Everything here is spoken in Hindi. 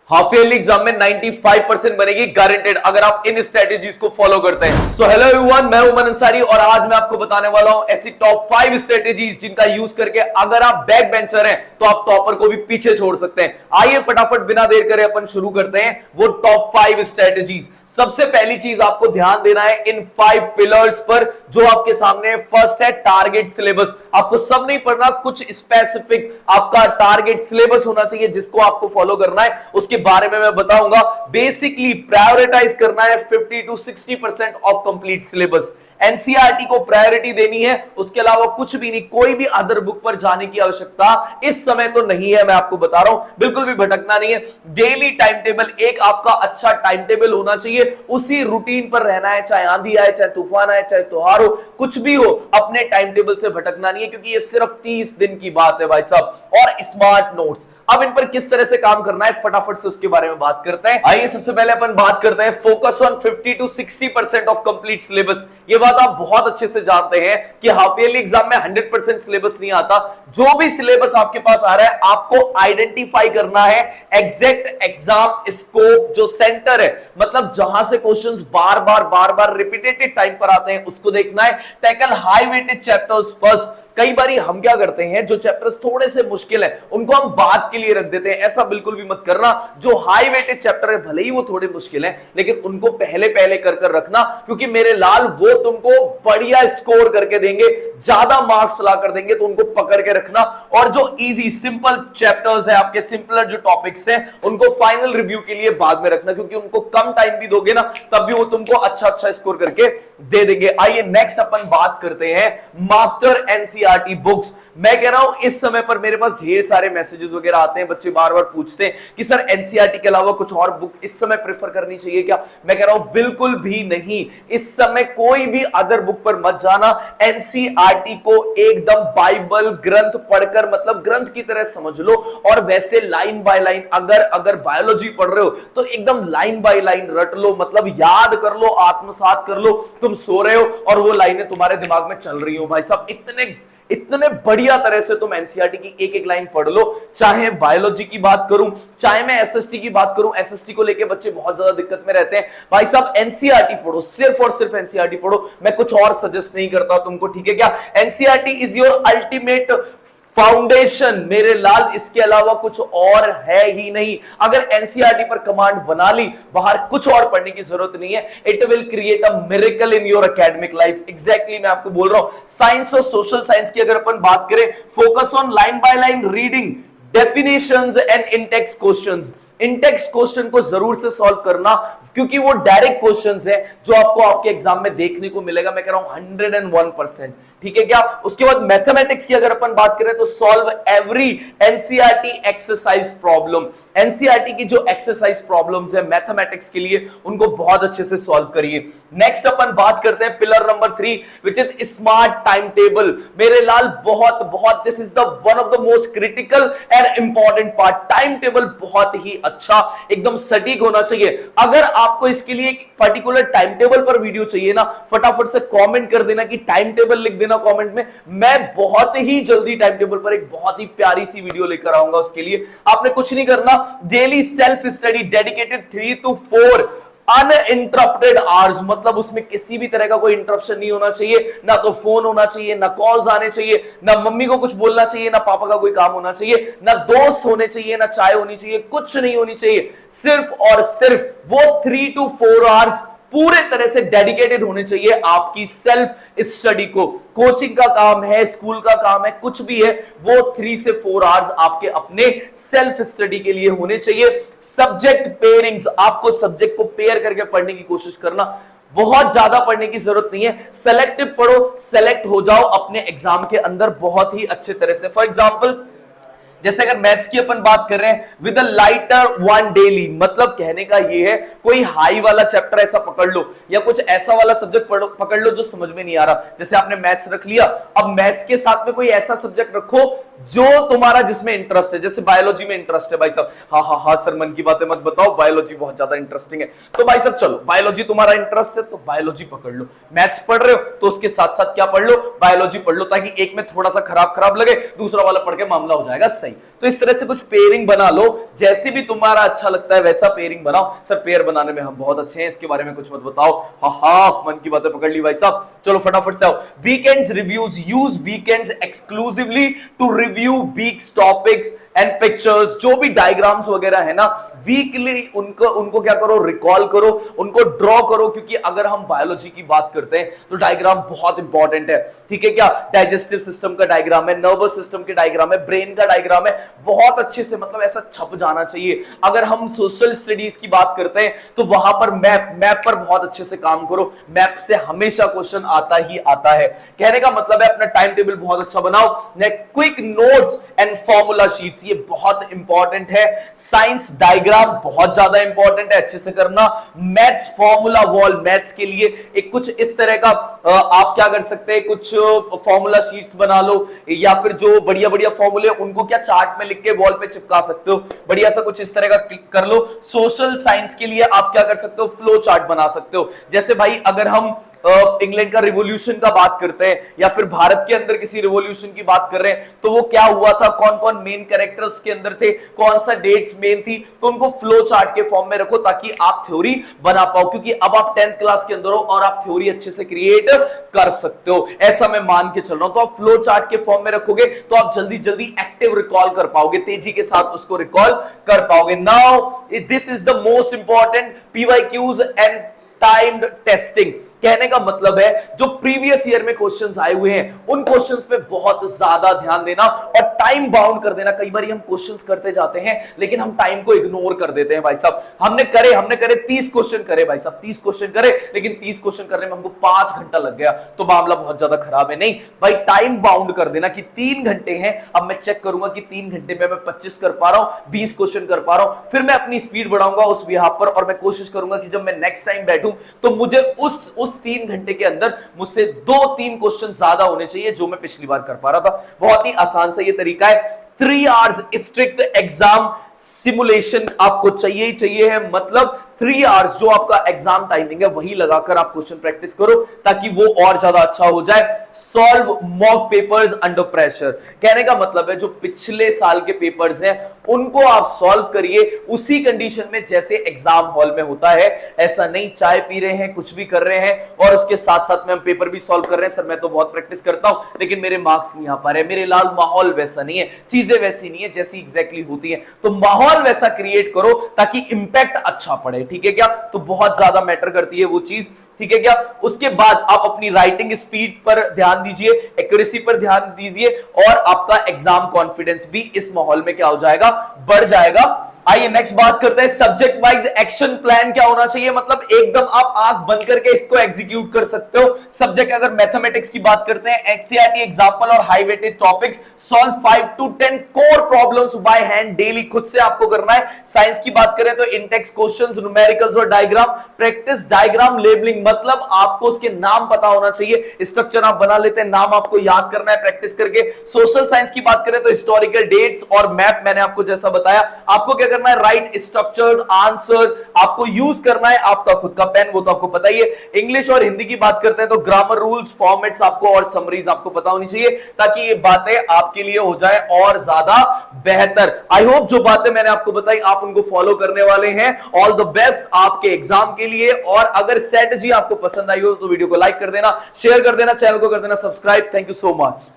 हाफ ईयरली एग्जाम में 95% बनेगी गारंटेड अगर आप इन स्ट्रेटेजीज को फॉलो करते हैं। सो हेलो एवरीवन, मैं उमर अंसारी और आज मैं आपको बताने वाला हूं ऐसी टॉप 5 स्ट्रेटेजीज जिनका यूज करके अगर आप बैक बेंचर हैं तो आप टॉपर को भी पीछे छोड़ सकते हैं। आइए फटाफट बिना देर करे अपन शुरू करते हैं वो टॉप 5 स्ट्रेटेजीज। सबसे पहली चीज आपको ध्यान देना है इन 5 पिलर्स पर जो आपके सामने। फर्स्ट है टारगेट सिलेबस। आपको सब नहीं पढ़ना, कुछ स्पेसिफिक आपका टारगेट सिलेबस होना चाहिए जिसको आपको फॉलो करना है, उसके बारे में मैं बताऊंगा। बेसिकली प्रायोरिटाइज करना है 50 to 60% of complete syllabus. NCERT को प्रायोरिटी देनी है, उसके अलावा कुछ भी नहीं। कोई भी अदर बुक पर जाने की आवश्यकता इस समय तो नहीं है, मैं आपको बता रहा हूं, बिल्कुल भी भटकना नहीं है। डेली टाइम टेबल, एक आपका अच्छा टाइम टेबल होना चाहिए, उसी रूटीन पर रहना है, चाहे आंधी आए, चाहे तूफान आए, चाहे त्योहार हो, कुछ भी हो, अपने टाइम टेबल से भटकना नहीं है क्योंकि ये सिर्फ 30 दिन की बात है भाई साहब। और स्मार्ट नोट्स, अब इन पर किस तरह से काम करना है फटाफट से उसके बारे में बात करते हैं। आइए सबसे पहले अपन बात करते हैं focus on 50 to 60% of complete syllabus. ये बात आप बहुत अच्छे से जानते हैं कि हाफ ईयरली एग्जाम में 100% सिलेबस नहीं आता। जो भी सिलेबस आपके पास आ रहा है आपको आइडेंटिफाई करना है एग्जैक्ट एग्जाम स्कोप, जो सेंटर है, मतलब जहां से क्वेश्चंस बार बार रिपीटेड टाइम पर आते हैं उसको देखना है। Tackle high weighted chapters first. कई बार हम क्या करते हैं, जो चैप्टर्स थोड़े से मुश्किल है उनको हम बात के लिए रख देते हैं। ऐसा बिल्कुल भी मत करना। जो हाई वेटेड चैप्टर है भले ही वो थोड़े मुश्किल है लेकिन उनको पहले कर रखना, क्योंकि मेरे लाल वो तुमको बढ़िया स्कोर करके देंगे, ज्यादा मार्क्स ला कर देंगे, तो उनको पकड़ के रखना। और जो इजी सिंपल चैप्टर्स है, आपके सिंपलर जो टॉपिक्स हैं, उनको फाइनल रिव्यू के लिए बाद में रखना, क्योंकि उनको कम टाइम भी दोगे ना तब भी वो तुमको अच्छा स्कोर करके दे देंगे। आइए नेक्स्ट अपन बात करते हैं मास्टर एनसीईआरटी बुक्स। मैं कह रहा हूं इस समय पर मेरे पास ढेर सारे मैसेजेस वगैरह आते हैं, बच्चे बार बार पूछते हैं कि सर एनसीईआरटी के अलावा कुछ और बुक इस समय प्रेफर करनी चाहिए क्या। मैं कह रहा हूं बिल्कुल भी नहीं, इस समय कोई भी अदर बुक पर मत जाना। एनसीईआरटी को एकदम बाइबल ग्रंथ पढ़कर, मतलब ग्रंथ की तरह समझ लो, और वैसे लाइन बाय लाइन, अगर बायोलॉजी पढ़ रहे हो तो एकदम लाइन बाय लाइन रट लो, मतलब याद कर लो, आत्मसात कर लो। तुम सो रहे हो और वो लाइनें तुम्हारे दिमाग में चल रही हो भाई साहब, इतने बढ़िया तरह से तुम एनसीईआरटी की एक लाइन पढ़ लो। चाहे बायोलॉजी की बात करूं, चाहे मैं एसएसटी की बात करूं, एसएसटी को लेके बच्चे बहुत ज्यादा दिक्कत में रहते हैं। भाई साहब एनसीईआरटी पढ़ो, सिर्फ और सिर्फ एनसीईआरटी पढ़ो, मैं कुछ और सजेस्ट नहीं करता तुमको, ठीक है क्या। NCERT is your ultimate foundation मेरे लाल, इसके अलावा कुछ और है ही नहीं। अगर एनसीईआरटी पर कमांड बना ली, बाहर कुछ और पढ़ने की जरूरत नहीं है। It will create a miracle in your academic life. Exactly मैं आपको बोल रहा हूं। साइंस और सोशल साइंस की अगर अपन बात करें, focus on line by line reading, definitions and in text questions. In text question को जरूर से सॉल्व करना, क्योंकि वो डायरेक्ट क्वेश्चंस है जो आपको आपके एग्जाम में देखने को मिलेगा। मैं कह रहा हूं 101%, ठीक है क्या। उसके बाद मैथमेटिक्स की अगर अपन बात करें तो solve every NCERT exercise problem. NCERT की जो एक्सरसाइज प्रॉब्लम्स है मैथमेटिक्स के लिए, उनको बहुत अच्छे से सॉल्व करिए। नेक्स्ट अपन बात करते हैं pillar number 3 which is smart time table. मेरे लाल बहुत this is the one of the most critical and important part. Time table बहुत ही अच्छा, एकदम सटीक होना चाहिए। अगर आपको इसके लिए एक पर्टिकुलर टाइम टेबल पर वीडियो चाहिए ना, फटाफट से कमेंट कर देना कि टाइम टेबल लिख देना कमेंट में। मैं बहुत ही जल्दी टाइम टेबल पर एक बहुत ही प्यारी सी वीडियो लेकर आऊंगा। उसके लिए आपने कुछ नहीं करना, daily self study dedicated 3 to 4 uninterrupted hours, मतलब उसमें किसी भी तरह का कोई इंटरप्शन नहीं होना चाहिए। ना तो फोन होना चाहिए, ना कॉल्स आने चाहिए, ना मम्मी को कुछ बोलना चाहिए, ना पापा का कोई काम होना चाहिए, ना दोस्त होने चाहिए, ना चाय होनी चाहिए, कुछ नहीं होनी चाहिए। सिर्फ और सिर्फ वो 3 to 4 आवर्स पूरे तरह से डेडिकेटेड होने चाहिए आपकी सेल्फ स्टडी को। कोचिंग का काम है, स्कूल का काम है, कुछ भी है, वो 3 से 4 आवर्स आपके अपने सेल्फ स्टडी के लिए होने चाहिए। सब्जेक्ट पेयरिंग्स, आपको सब्जेक्ट को पेयर करके पढ़ने की कोशिश करना। बहुत ज्यादा पढ़ने की जरूरत नहीं है, सेलेक्टिव पढ़ो, सेलेक्ट हो जाओ अपने एग्जाम के अंदर बहुत ही अच्छे तरह से। फॉर एग्जाम्पल जैसे अगर मैथ्स की अपन बात कर रहे हैं, with a lighter one daily, मतलब कहने का ये है कोई हाई वाला चैप्टर ऐसा पकड़ लो या कुछ ऐसा वाला सब्जेक्ट पकड़ लो जो समझ में नहीं आ रहा। जैसे आपने मैथ्स रख लिया, अब मैथ्स के साथ में कोई ऐसा सब्जेक्ट रखो जो तुम्हारा जिसमें इंटरेस्ट है। जैसे बायोलॉजी में इंटरेस्ट है भाई साहब, हाँ सर मन की बातें मत बताओ, बायोलॉजी बहुत ज्यादा इंटरेस्टिंग है, तो भाई साहब चलो बायोलॉजी तुम्हारा इंटरेस्ट है तो बायोलॉजी पकड़ लो। मैथ्स पढ़ रहे हो तो उसके साथ साथ क्या पढ़ लो, बायोलॉजी पढ़ लो, ताकि एक में थोड़ा सा खराब लगे, दूसरा वाला पढ़ के मामला हो जाएगा सही। तो इस तरह से कुछ पेयरिंग बना लो, जैसे भी तुम्हारा अच्छा लगता है वैसा पेयरिंग बनाओ। सर पेयर बनाने में हम बहुत अच्छे हैं, इसके बारे में कुछ मत बताओ। हाँ मन की बातें पकड़ ली भाई साहब, चलो फटाफट से आओ। Weekends reviews, use weekends exclusively to review week's topics and pictures. जो भी डायग्राम्स वगैरह है ना, वीकली उनको क्या करो, रिकॉल करो, उनको ड्रॉ करो, क्योंकि अगर हम बायोलॉजी की बात करते हैं तो डायग्राम बहुत इंपॉर्टेंट है, ठीक है क्या। डाइजेस्टिव सिस्टम का डायग्राम है, नर्वस सिस्टम के डायग्राम है, ब्रेन का डायग्राम है, बहुत अच्छे से मतलब ऐसा छप जाना चाहिए। अगर हम सोशल स्टडीज की बात करते हैं तो वहां पर मैप पर बहुत अच्छे से काम करो, मैप से हमेशा क्वेश्चन आता ही आता है। कहने का मतलब है अपना टाइम टेबल बहुत अच्छा बनाओ। Quick notes and formula sheets, ये बहुत इंपॉर्टेंट है। साइंस डायग्राम बहुत ज्यादा इंपॉर्टेंट है, अच्छे से करना। मैथ्स फॉर्मूला वॉल, मैथ्स के लिए एक कुछ इस तरह का आप क्या कर सकते हैं, कुछ फॉर्मूला शीट्स बना लो, या फिर जो बढ़िया बढ़िया फॉर्मूले उनको क्या चार्ट में लिख के वॉल पे चिपका सकते हो, बढ़िया सा कुछ इस तरह का कर लो। सोशल साइंस के लिए आप क्या कर सकते हो, फ्लो चार्ट बना सकते हो। जैसे भाई अगर हम इंग्लैंड का रिवॉल्यूशन का बात करते हैं या फिर भारत के अंदर किसी रिवॉल्यूशन की बात कर रहे हैं, तो वो क्या हुआ था, कौन कौन मेन कैरेक्टर्स के अंदर थे, कौन सा डेट्स मेन थी, तो उनको फ्लो चार्ट के फॉर्म में रखो ताकि आप थ्योरी बना पाओ। क्योंकि अब आप 10th क्लास के अंदर हो और आप थ्योरी अच्छे से क्रिएट कर सकते हो, ऐसा मैं मान के चल रहा हूं। तो आप फ्लो चार्ट के फॉर्म में रखोगे तो आप जल्दी जल्दी एक्टिव रिकॉल कर पाओगे, तेजी के साथ उसको रिकॉल कर पाओगे। Now this is the most important PYQs and timed testing. कहने का मतलब है जो प्रीवियस ईयर में क्वेश्चंस आए हुए हैं उन क्वेश्चंस पे बहुत ज्यादा ध्यान देना और टाइम बाउंड कर देना। कई बार हम क्वेश्चंस करते जाते हैं लेकिन हम टाइम को इग्नोर कर देते हैं। भाई साहब हमने करे 30 क्वेश्चन करे, भाई साहब 30 क्वेश्चन करे, लेकिन 30 क्वेश्चन करने में हमको 5 घंटा लग गया, तो मामला बहुत ज्यादा खराब है। नहीं भाई, टाइम बाउंड कर देना कि 3 घंटे हैं, अब मैं चेक करूंगा कि 3 घंटे में मैं 25 कर पा रहा हूं, 20 क्वेश्चन कर पा रहा हूं, फिर मैं अपनी स्पीड बढ़ाऊंगा उस बिहाफ पर और मैं कोशिश करूंगा कि जब मैं नेक्स्ट टाइम बैठूं तो मुझे उस 3 घंटे के अंदर मुझसे 2-3 क्वेश्चन ज्यादा होने चाहिए जो मैं पिछली बार कर पा रहा था। बहुत ही आसान सा ये तरीका है। 3 आवर्स स्ट्रिक्ट एग्जाम सिमुलेशन आपको चाहिए ही चाहिए है, मतलब 3 आवर्स जो आपका एग्जाम टाइमिंग है वही लगाकर आप क्वेश्चन प्रैक्टिस करो ताकि वो और ज्यादा अच्छा हो जाए। Solve mock papers under pressure, कहने का मतलब है जो पिछले साल के पेपर्स हैं उनको आप सॉल्व करिए उसी कंडीशन में जैसे एग्जाम हॉल में होता है। ऐसा नहीं चाय पी रहे हैं, कुछ भी कर रहे हैं और उसके साथ साथ में हम पेपर भी सॉल्व कर रहे हैं। सर मैं तो बहुत प्रैक्टिस करता हूं लेकिन मेरे मार्क्स नहीं आ पा रहे, मेरे लाल माहौल वैसा नहीं है, चीजें वैसी नहीं है जैसी एग्जैक्टली होती है। तो माहौल वैसा क्रिएट करो ताकि इंपैक्ट अच्छा पड़े, ठीक है क्या। तो बहुत ज्यादा मैटर करती है वो चीज, ठीक है क्या। उसके बाद आप अपनी राइटिंग स्पीड पर ध्यान दीजिए, एक्यूरेसी पर ध्यान दीजिए और आपका एग्जाम कॉन्फिडेंस भी इस माहौल में क्या हो जाएगा, बढ़ जाएगा। आइए नेक्स्ट बात करते हैं सब्जेक्ट वाइज एक्शन प्लान क्या होना चाहिए, मतलब एकदम आप आंख बंद करके इसको एग्जीक्यूट कर सकते हो। सब्जेक्ट अगर मैथमेटिक्स की बात करते हैं, एनसीईआरटी एग्जांपल और high weightage topics, solve 5 to 10 core problems by hand daily, खुद से आपको करना है। साइंस की बात करें तो इंटेक्स क्वेश्चंस, न्यूमेरिकल्स और डायग्राम, प्रैक्टिस डायग्राम लेबलिंग, मतलब आपको उसके नाम पता होना चाहिए। स्ट्रक्चर आप बना लेते हैं, नाम आपको याद करना है प्रैक्टिस करके। सोशल साइंस की बात करें तो हिस्टोरिकल डेट्स और मैप, मैंने आपको जैसा बताया आपको क्या करना है, राइट स्ट्रक्चर्ड आंसर आपको यूज करना है, आपका खुद का पेन वो तो आपको पता ही है। इंग्लिश और हिंदी की बात करते हैं तो ग्रामर रूल्स, फॉर्मेट्स आपको और समरीज आपको पता होनी चाहिए ताकि ये बातें आपके लिए हो जाए और ज्यादा बेहतर। आई होप जो बातें मैंने आपको बताई आप उनको फॉलो करने वाले हैं। ऑल द बेस्ट आपके एग्जाम के लिए। और अगर स्ट्रेटजी आपको पसंद आई हो तो वीडियो को लाइक कर देना, शेयर कर देना, चैनल को कर देना subscribe. Thank you so much.